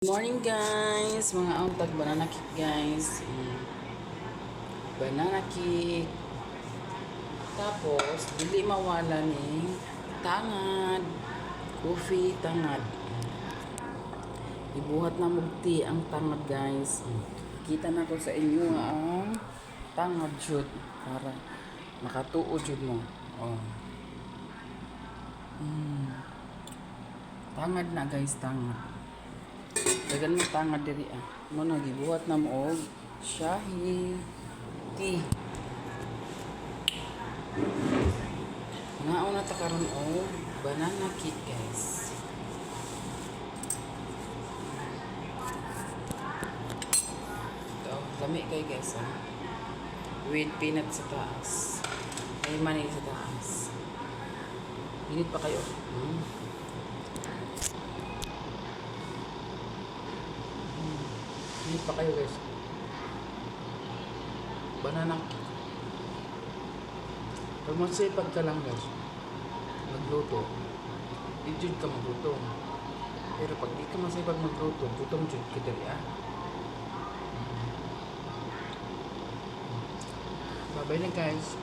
Morning guys, mga auntag banana cake guys. Banana cake. Tapos dili mawala ni tangad. Coffee tangad. Ibuhat na mugti ang tangad guys. Kita na ko sa inyo ang tangad jud para makatuo jud mo. Oh. Tangad na guys, tangad. Dagan mo tangad diri ah. Mo na gibuhat na mo og shahi tea. Nauna ta karon og banana cake guys. Ito, lami kay guys ah. With peanut sa taas. Ay mani sa taas. Init pa kayo. Init pa kayo guys. Banana cake. Pag masipag ka lang guys, magluto, di ka magluto. Pero pag di ka masipag magluto, gutom jud ka dali ah. Bye-bye na guys.